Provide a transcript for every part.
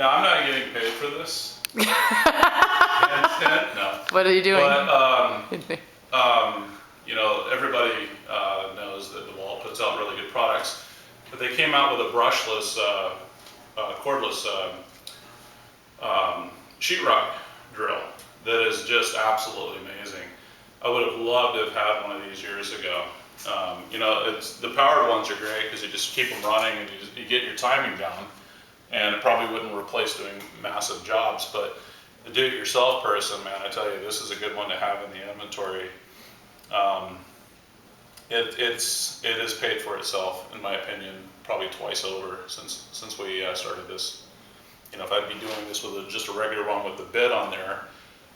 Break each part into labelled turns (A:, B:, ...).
A: Now, I'm not getting paid for this. No.
B: What are you doing?
A: But, you know, everybody knows that DeWalt puts out really good products. But they came out with a brushless, cordless sheetrock drill that is just absolutely amazing. I would have loved to have had one of these years ago. You know, the powered ones are great because you just keep them running and you get your timing down. And it probably wouldn't replace doing massive jobs, but the do-it-yourself person, man, I tell you, this is a good one to have in the inventory. It has paid for itself, in my opinion, probably twice over since we started this. You know, if I'd be doing this with just a regular one with the bit on there,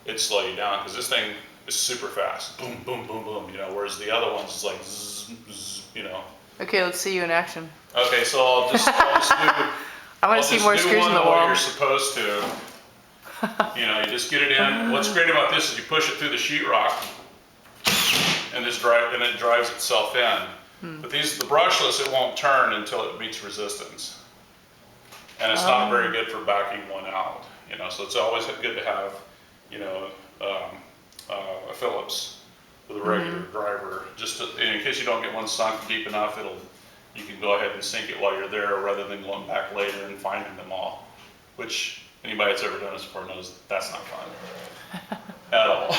A: it'd slow you down because this thing is super fast. Boom, boom, boom, boom. You know, whereas the other ones is like zzz, zzz, you know.
B: Okay, let's see you in action.
A: Okay, so I'll just do.
B: I want to see more screws in the wall.
A: You're supposed to. You know, you just get it in. What's great about this is you push it through the sheetrock, and it drives itself in. But the brushless, it won't turn until it meets resistance, and it's not very good for backing one out. You know, so it's always good to have, you know, a Phillips with a regular driver, just in case you don't get one sunk deep enough. You can go ahead and sink it while you're there rather than going back later and finding them all, which anybody that's ever done this before knows that's not fun at all.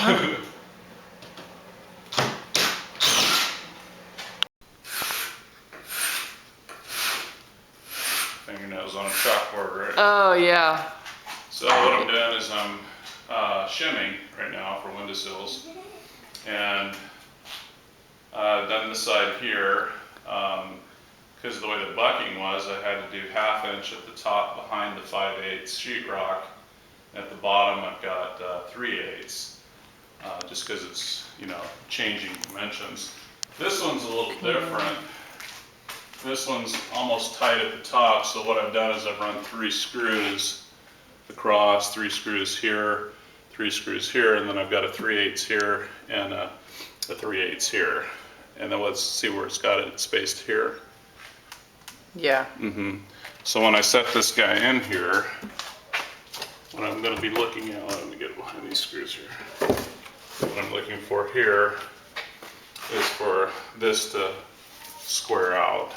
A: Fingernails on a chalkboard, right?
B: Oh, yeah.
A: So what I'm doing is I'm shimming right now for windowsills, and I've done this side here. Because of the way the bucking was, I had to do 1/2 inch at the top behind the 5/8 sheetrock. At the bottom, I've got 3/8, just because it's, you know, changing dimensions. This one's a little different. This one's almost tight at the top, so what I've done is I've run 3 screws across, 3 screws here, 3 screws here, and then I've got a 3/8 here and a 3/8 here. And then let's see where it's got it spaced here.
B: Yeah.
A: So when I set this guy in here, what I'm going to be looking at, let me get behind these screws here. What I'm looking for here is for this to square out.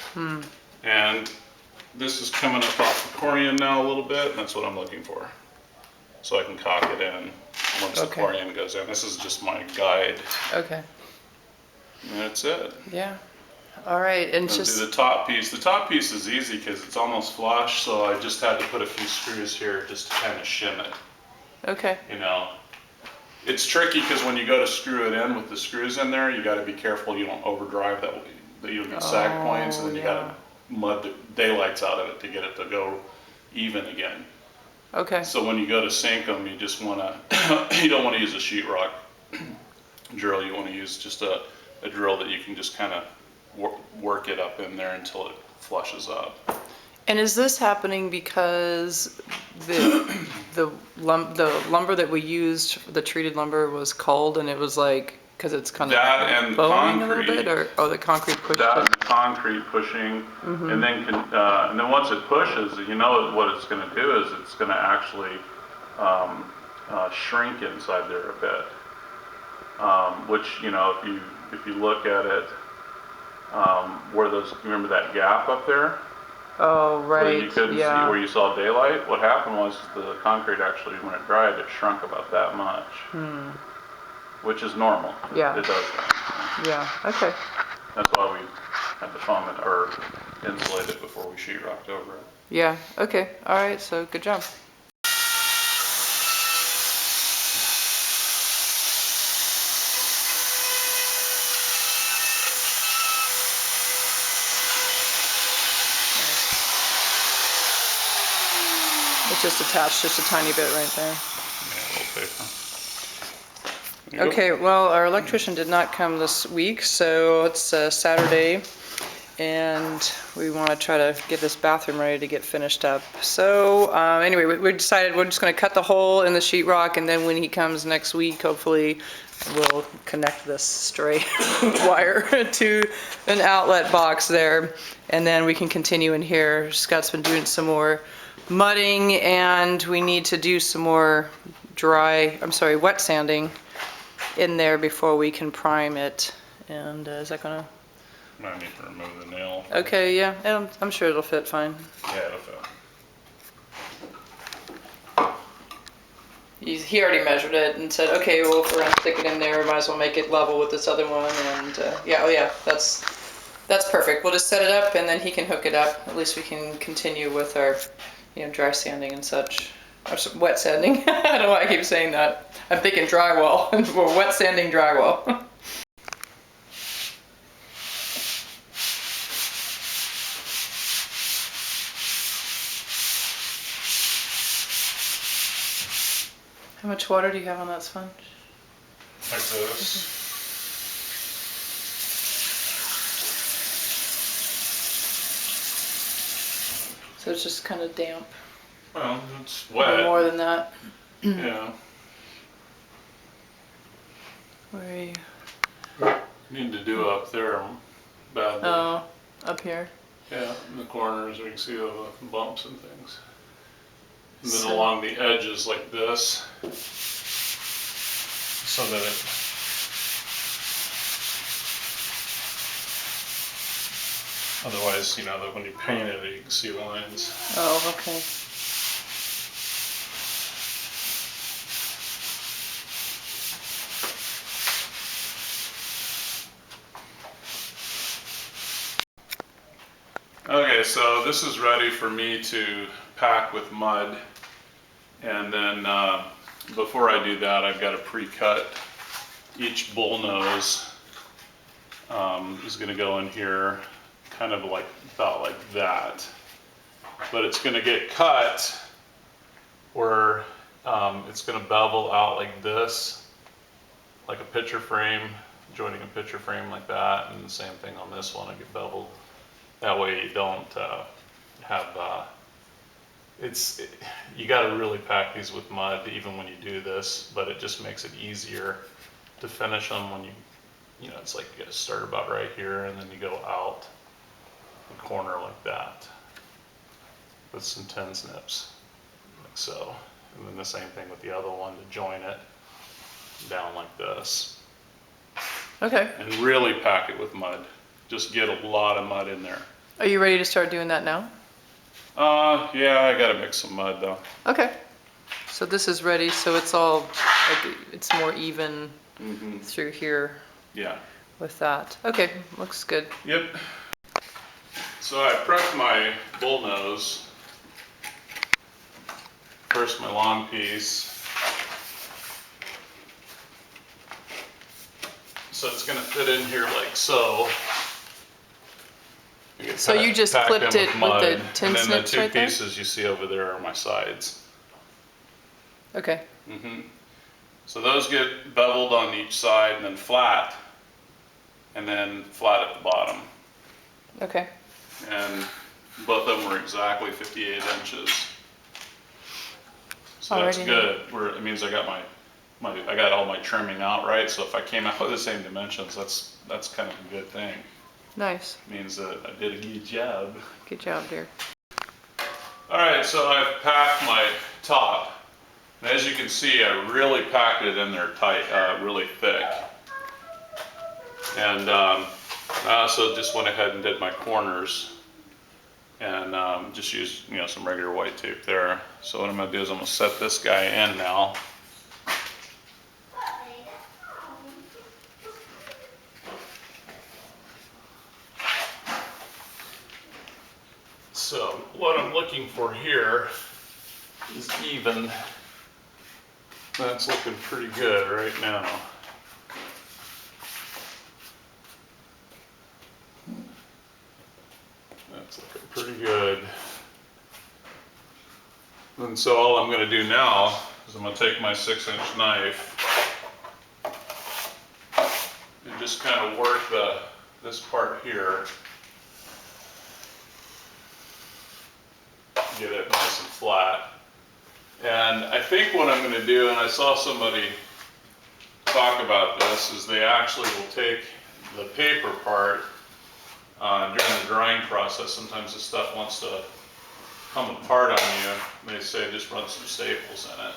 A: And this is coming up off the corian now a little bit, and that's what I'm looking for. So I can cock it in once the corian goes in. This is just my guide.
B: Okay.
A: And that's it.
B: Yeah. All right, and
A: just do the top piece. The top piece is easy because it's almost flush, so I just had to put a few screws here just to kind of shim it.
B: Okay.
A: You know, it's tricky because when you go to screw it in with the screws in there, you got to be careful you don't overdrive that you don't get sag points, and then you got to mud the daylights out of it to get it to go even again.
B: Okay.
A: So when you go to sink them, you just want to, you don't want to use a sheetrock drill. You want to use just a drill that you can just kind of work it up in there until it flushes up.
B: And is this happening because the lumber that we used, the treated lumber, was cold and it was like, because it's kind of
A: that and
B: bowing
A: concrete,
B: a little bit, or the concrete pushed
A: that
B: it?
A: and concrete pushing, and then once it pushes, you know what it's going to do is it's going to actually shrink inside there a bit, which, you know, if you look at it, where remember that gap up there?
B: Oh, right.
A: Where you couldn't see, where you saw daylight. What happened was the concrete actually, when it dried, it shrunk about that much. Which is normal.
B: Yeah.
A: It does that.
B: Yeah. Okay.
A: That's why we had to foam it or insulate it before we sheetrocked over it.
B: Yeah. Okay. All right. So good job. It's just attached just a tiny bit right there.
A: Yeah, a little paper.
B: Okay, well, our electrician did not come this week, so it's Saturday, and we want to try to get this bathroom ready to get finished up. So anyway, we decided we're just going to cut the hole in the sheetrock, and then when he comes next week, hopefully we'll connect this stray wire to an outlet box there, and then we can continue in here. Scott's been doing some more mudding, and we need to do some more wet sanding in there before we can prime it. And is that gonna?
A: I need to remove the nail.
B: Okay, yeah, and I'm sure it'll fit fine.
A: Yeah, it'll fit.
B: He already measured it and said, okay, well, if we're gonna stick it in there, we might as well make it level with this other one. And yeah, oh yeah, that's perfect. We'll just set it up and then he can hook it up. At least we can continue with our, dry sanding and such. Or wet sanding. I don't know why I keep saying that. I'm thinking drywall. We're wet sanding drywall. How much water do you have on that sponge?
A: Like this.
B: So it's just kind of damp.
A: Well, it's
B: Or
A: wet.
B: more than that.
A: Yeah.
B: Where are you?
A: Need to do up there badly.
B: Oh, up here.
A: Yeah, in the corners we can see all the bumps and things. And then
B: So-
A: along the edges like this, so that it otherwise, that when you paint it, you can see lines.
B: Oh, okay.
A: Okay, so this is ready for me to pack with mud, and then before I do that, I've got to pre-cut each bullnose. Is going to go in here, kind of about like that, but it's going to get cut where it's going to bevel out like this, like a picture frame, joining a picture frame like that, and the same thing on this one, it get beveled. That way you don't have, you got to really pack these with mud even when you do this, but it just makes it easier to finish them when it's like you got to start about right here and then you go out the corner like that with some tin snips, like so. And then the same thing with the other one to join it down like this.
B: Okay.
A: And really pack it with mud. Just get a lot of mud in there.
B: Are you ready to start doing that now?
A: Yeah, I gotta mix some mud though.
B: Okay. So this is ready, so it's all, it's more even through here
A: Yeah.
B: with that. Okay, looks good.
A: Yep. So I prepped my bullnose. First my long piece. So it's gonna fit in here like so.
B: So you just
A: Packed
B: clipped
A: in
B: it with
A: mud,
B: the tin
A: and then
B: snips
A: the two
B: right there?
A: pieces you see over there are my sides.
B: Okay.
A: So those get beveled on each side and then flat at the bottom.
B: Okay.
A: And both of them were exactly 58 inches. So that's
B: Alrighty.
A: good. It means I got I got all my trimming out right. So if I came out with the same dimensions, that's kind of a good thing.
B: Nice.
A: Means that I did a good job.
B: Good job, dear.
A: All right, so I've packed my top. And as you can see, I really packed it in there tight, really thick. And I also just went ahead and did my corners and just used, some regular white tape there. So what I'm gonna do is I'm gonna set this guy in now. So what I'm looking for here is even. That's looking pretty good right now. That's looking pretty good. And so all I'm going to do now is I'm going to take my 6-inch knife and just kind of work this part here. Get it nice and flat. And I think what I'm going to do, and I saw somebody talk about this, is they actually will take the paper part during the drying process. Sometimes the stuff wants to come apart on you, they say just run some staples in it.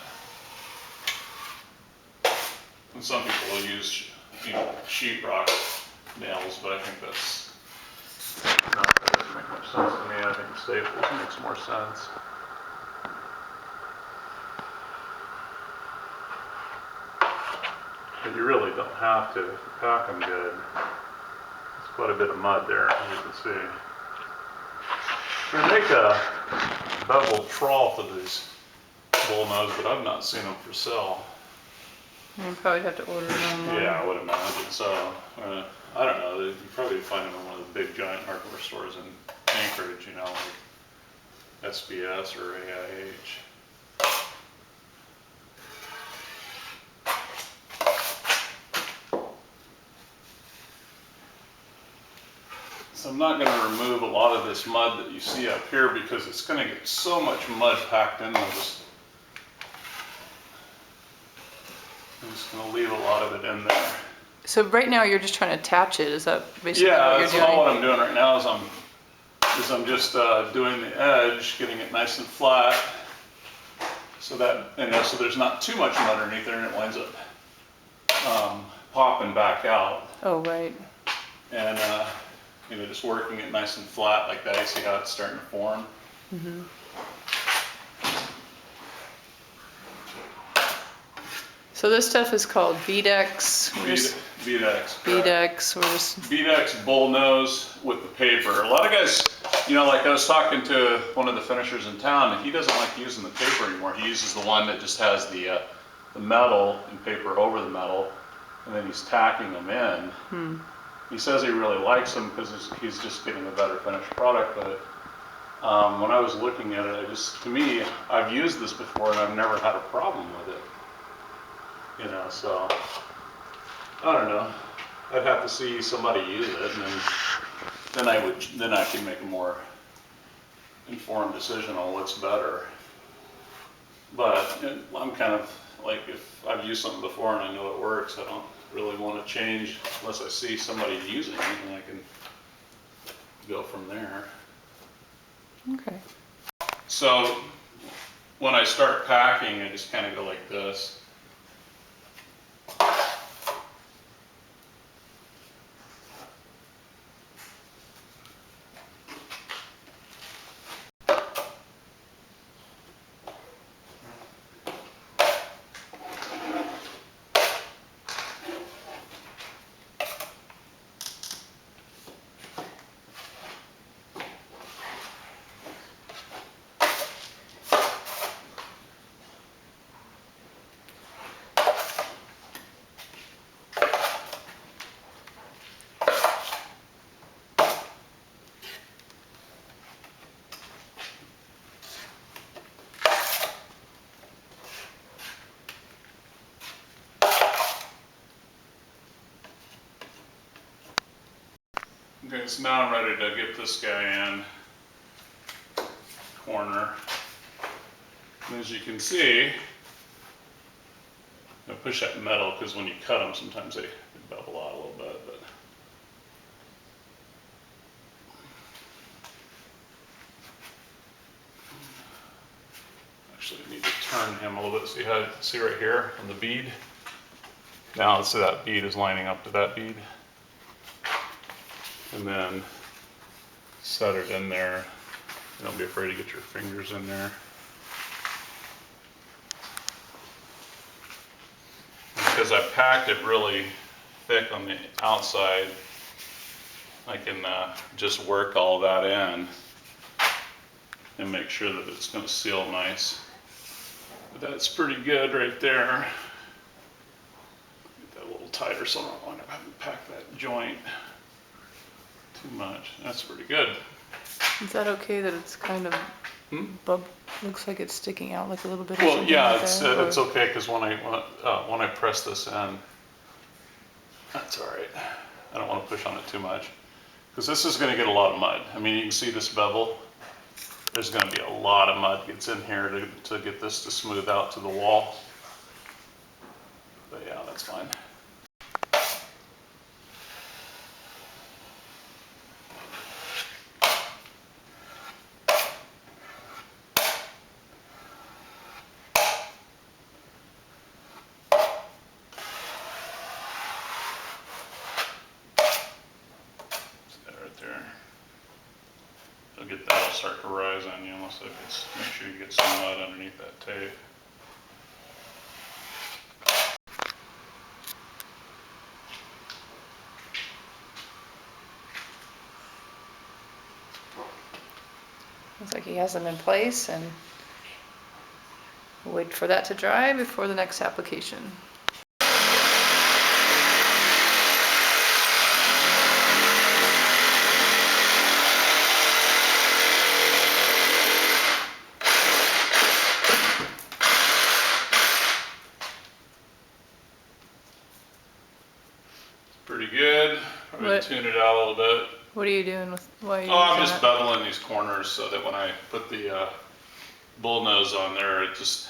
A: And some people will use, sheetrock nails, but I think that's that doesn't make much sense to me. I think staples makes more sense. But you really don't have to if you pack them good. There's quite a bit of mud there, as you can see. They make a beveled trough of these Bullnose, but I've not seen them for sale.
B: You probably have to order them online.
A: Yeah, I would imagine so. I don't know. You probably find them in one of the big giant hardware stores in Anchorage, like SBS or AIH. So I'm not going to remove a lot of this mud that you see up here because it's going to get so much mud packed in those. I'm just going to leave a lot of it in there.
B: So right now you're just trying to attach it, is that basically
A: Yeah,
B: what you're
A: that's
B: doing?
A: all what I'm doing right now is I'm just doing the edge, getting it nice and flat, so that, so there's not too much mud underneath there and it winds up popping back out.
B: Oh, right.
A: And just working it nice and flat like that. You see how it's starting to form?
B: Mm-hmm. So this stuff is called Beadex.
A: Beadex.
B: Beadex. We're just
A: Beadex Bullnose with the paper. A lot of guys, like I was talking to one of the finishers in town, and he doesn't like using the paper anymore. He uses the one that just has the metal and paper over the metal, and then he's tacking them in. He says he really likes them because he's just getting a better finished product. But when I was looking at it, to me, I've used this before and I've never had a problem with it. So I don't know. I'd have to see somebody use it, and then I could make a more informed decision on what's better. But I'm kind of like, if I've used something before and I know it works, I don't really want to change unless I see somebody using it, and I can go from there.
B: okay.
A: So when I start packing, I just kind of go like this. Okay, so now I'm ready to get this guy in corner. And as you can see, I push that metal because when you cut them, sometimes they bevel out a little bit. But actually, I need to turn him a little bit. See right here on the bead. Now let's see that bead is lining up to that bead. And then set it in there. Don't be afraid to get your fingers in there. Because I packed it really thick on the outside, I can just work all that in and make sure that it's going to seal nice. But that's pretty good right there. Get that a little tighter so I don't wind up having to pack that joint too much. That's pretty good.
B: Is that okay that it's kind of looks like it's sticking out like a little bit?
A: Well, yeah, it's okay because when I press this in, that's all right. I don't want to push on it too much because this is going to get a lot of mud. I mean, you can see this bevel. There's going to be a lot of mud gets in here to get this to smooth out to the wall. But yeah, that's fine. start to rise on you unless it gets, make sure you get some mud underneath that tape.
B: Looks like he has them in place, and we'll wait for that to dry before the next application.
A: Pretty good. Probably
B: What?
A: tune it out a little bit.
B: What are you doing with, why are you
A: Oh, I'm
B: using
A: just
B: that?
A: beveling these corners so that when I put the Bullnose on there, it just,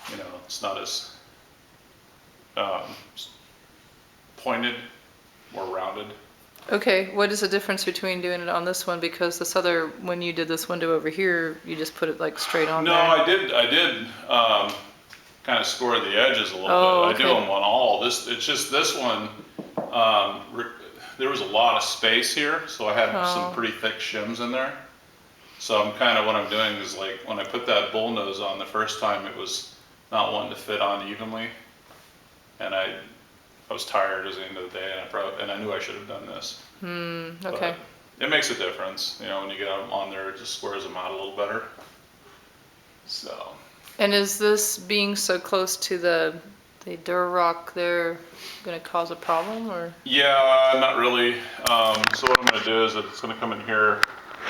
A: you know, it's not as pointed, more rounded.
B: Okay, what is the difference between doing it on this one? Because this other, when you did this window over here, you just put it like straight on
A: No,
B: there.
A: I did kind of score the edges a little
B: Oh,
A: bit. I do
B: okay.
A: them on all. It's just this one, there was a lot of space here, so I had some
B: Oh.
A: pretty thick shims in there. So I'm kind of, what I'm doing is like, when I put that Bullnose on the first time, it was not wanting to fit on evenly. And I was tired at the end of the day, and I knew I should have done this.
B: Okay.
A: But it makes a difference, you know, when you get them on there, it just squares them out a little better. So.
B: And is this being so close to the Durock there gonna cause a problem, or?
A: Yeah, not really. So what I'm gonna do is it's gonna come in here,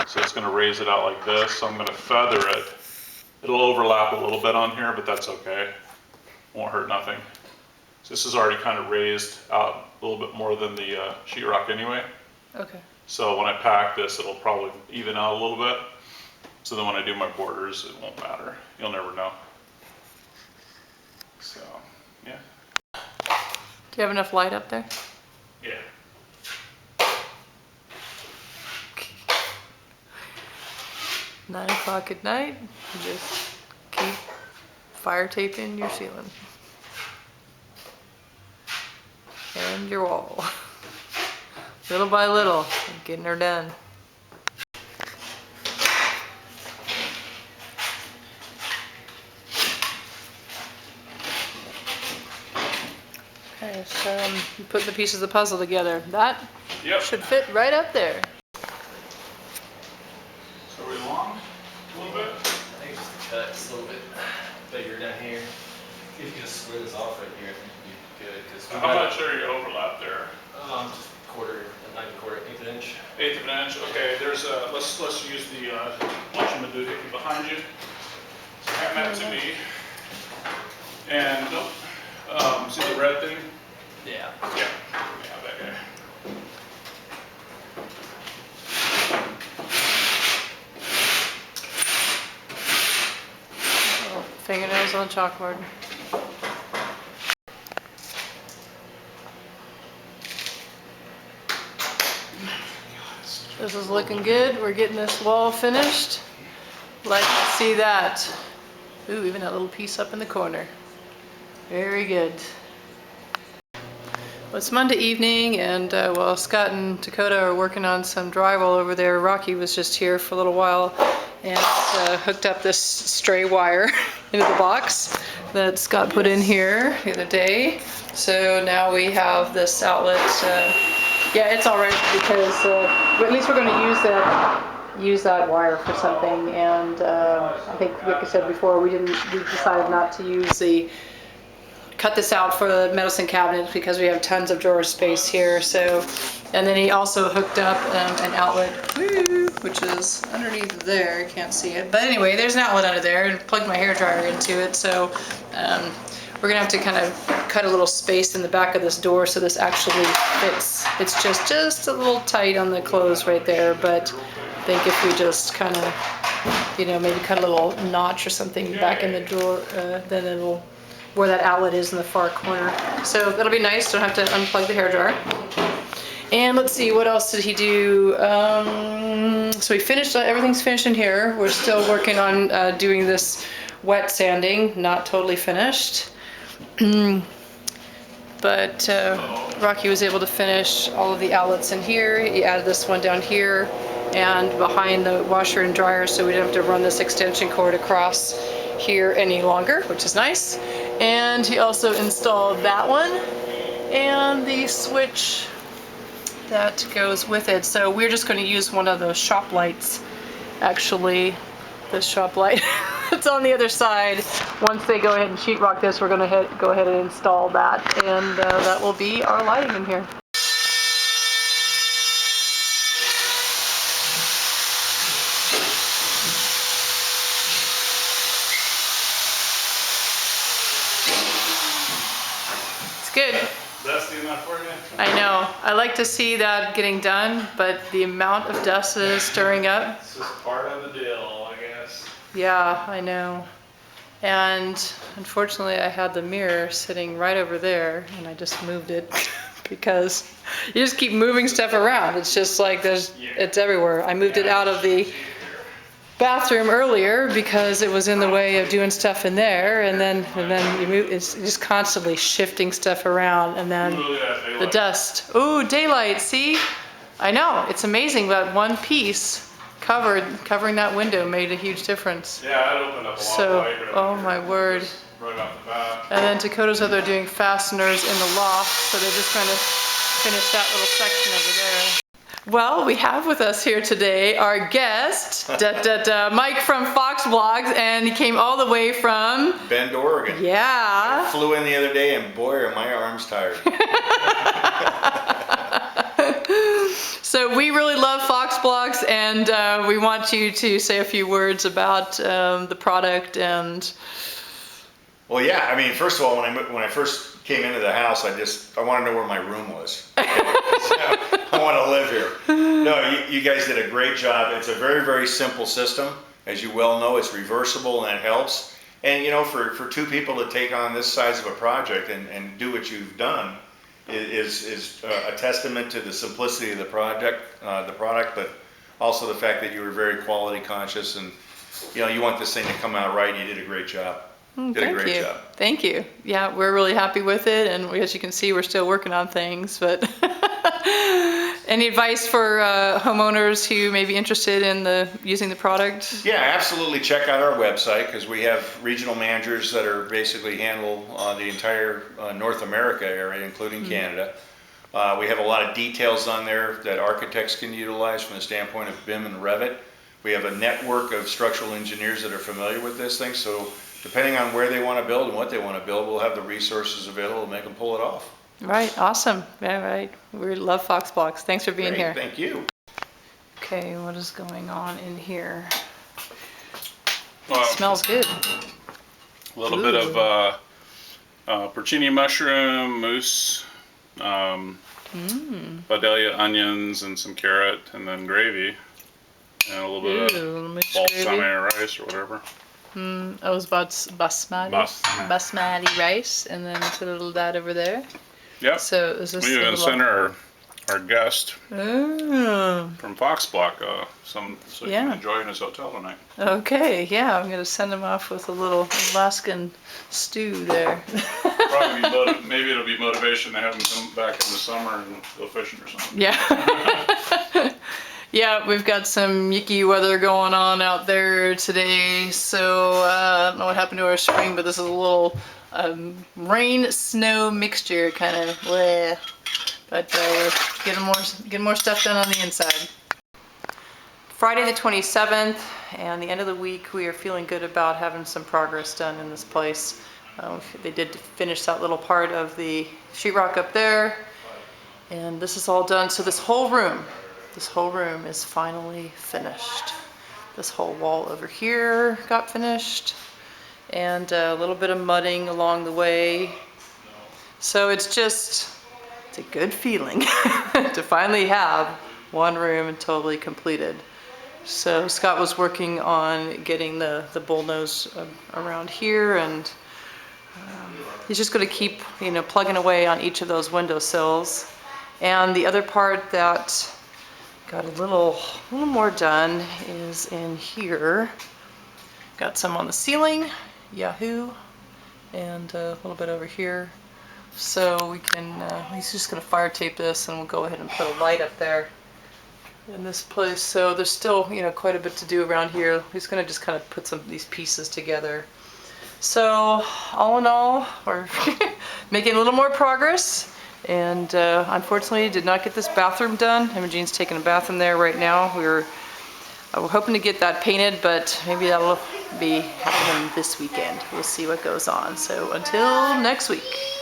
A: so it's gonna raise it out like this. So I'm gonna feather it. It'll overlap a little bit on here, but that's okay. Won't hurt nothing. So this is already kind of raised out a little bit more than the sheetrock anyway.
B: Okay.
A: So when I pack this, it'll probably even out a little bit. So then when I do my borders, it won't matter. You'll never know. So, yeah.
B: Do you have enough light up there?
A: Yeah.
B: 9 o'clock at night, you just keep fire taping your ceiling. And your wall. Little by little, getting her done. Okay, so you put the pieces of the puzzle together. That
A: Yep.
B: should fit right up there.
A: So are we long a little bit?
C: I think just the cut's a little bit bigger down here. If you just square this off right here, I think it'd be good. Cause
A: How much are you overlap there?
C: just a 9/4, 1/8 inch.
A: 1/8 of an inch. Okay. There's a. Let's use the luncheon doohickey behind you. So hand that to me. And see the red thing?
C: Yeah.
A: Yeah. Yeah, that guy.
B: Oh, fingernails on chalkboard. This is looking good. We're getting this wall finished. Like to see that. Ooh, even that little piece up in the corner. Very good. Well, it's Monday evening, and while Scott and Dakota are working on some drywall over there, Rocky was just here for a little while and hooked up this stray wire into the box that Scott put in here the other day. So now we have this outlet. Yeah, it's all right because at least we're going to use that wire for something. And I think, like I said before, we decided not to cut this out for the medicine cabinet because we have tons of drawer space here. So, and then he also hooked up an outlet, which is underneath there. You can't see it, but anyway, there's an outlet under there, and plugged my hairdryer into it. So we're gonna have to kind of cut a little space in the back of this door so this actually fits. It's just a little tight on the clothes right there, but I think if we just kind of, maybe cut a little notch or something back in the drawer, then it'll, where that outlet is in the far corner. So that'll be nice, don't have to unplug the hairdryer. And let's see, what else did he do? So he finished, everything's finished in here. We're still working on doing this wet sanding, not totally finished. But Rocky was able to finish all of the outlets in here. He added this one down here. and behind the washer and dryer, so we don't have to run this extension cord across here any longer, which is nice. And he also installed that one and the switch that goes with it. So we're just going to use one of those shop lights, actually, this shop light. It's on the other side. Once they go ahead and sheetrock this, we're going to go ahead and install that, and that will be our lighting in here. It's good.
A: Dusty enough for you?
B: I know. I like to see that getting done, but the amount of dust that is stirring up.
A: It's just part of the deal, I guess.
B: Yeah, I know. And unfortunately, I had the mirror sitting right over there, and I just moved it because you just keep moving stuff around. It's just like it's everywhere. I moved it out of the bathroom earlier because it was in the way of doing stuff in there, and then you move. It's just constantly shifting stuff around, and then the dust. Ooh, daylight! See, I know, it's amazing, but one piece covering that window made a huge difference.
A: Yeah, it opened up a lot.
B: So, oh my word!
A: Right off the bat.
B: And then Dakota's out there doing fasteners in the loft, so they're just going to finish that little section over there. Well, we have with us here today our guest, Mike from Fox Vlogs, and he came all the way from
D: Bend, Oregon.
B: Yeah.
D: I flew in the other day, and boy, are my arms tired.
B: So we really love Fox Vlogs, and we want you to say a few words about the product and.
D: Well, yeah. I mean, first of all, when I first came into the house, I wanted to know where my room was. I want to live here. No, you guys did a great job. It's a very, very simple system. As you well know, it's reversible and it helps. And you know, for two people to take on this size of a project and do what you've done is a testament to the simplicity of the product, but also the fact that you were very quality conscious, and you know, you want this thing to come out right. You did a great job.
B: Thank you. Yeah, we're really happy with it, and as you can see, we're still working on things, but any advice for homeowners who may be interested in using the product?
D: Yeah, absolutely. Check out our website, because we have regional managers that are basically handle the entire North America area, including Canada. We have a lot of details on there that architects can utilize from the standpoint of BIM and Revit. We have a network of structural engineers that are familiar with this thing, so depending on where they want to build and what they want to build, we'll have the resources available to make them pull it off.
B: Right, awesome. Yeah, right. We love Fox Vlogs. Thanks for being here.
D: Thank you.
B: Okay, what is going on in here?
A: Well,
B: It smells good.
A: A little bit of porcini mushroom, mousse, Vidalia onions, and some carrot, and then gravy, and a little bit of balsamic rice or whatever.
B: I was about basmati rice, and then put a little of that over there.
A: Yep.
B: So is this
A: we even sent our guest from Fox Block so he can enjoy in his hotel tonight.
B: Okay, yeah, I'm gonna send him off with a little Alaskan stew there.
A: Probably maybe it'll be motivation to have him come back in the summer and go fishing or something.
B: Yeah. Yeah, we've got some yucky weather going on out there today, so I don't know what happened to our spring, but this is a little rain-snow mixture, kind of, bleh. But we're getting more stuff done on the inside. Friday the 27th, and the end of the week, we are feeling good about having some progress done in this place. They did finish that little part of the sheetrock up there, and this is all done. So this whole room is finally finished. This whole wall over here got finished, and a little bit of mudding along the way. So it's a good feeling to finally have one room totally completed. So Scott was working on getting the bullnose around here, and he's just going to keep, plugging away on each of those window sills. And the other part that got a little more done is in here. Got some on the ceiling, Yahoo, and a little bit over here. So we can, he's just gonna fire tape this, and we'll go ahead and put a light up there. in this place. So there's still, you know, quite a bit to do around here. He's gonna just kind of put some of these pieces together. So all in all, we're making a little more progress. And unfortunately, did not get this bathroom done. Imogene's taking a bath in there right now. We're hoping to get that painted, but maybe that'll be happening this weekend. We'll see what goes on. So until next week.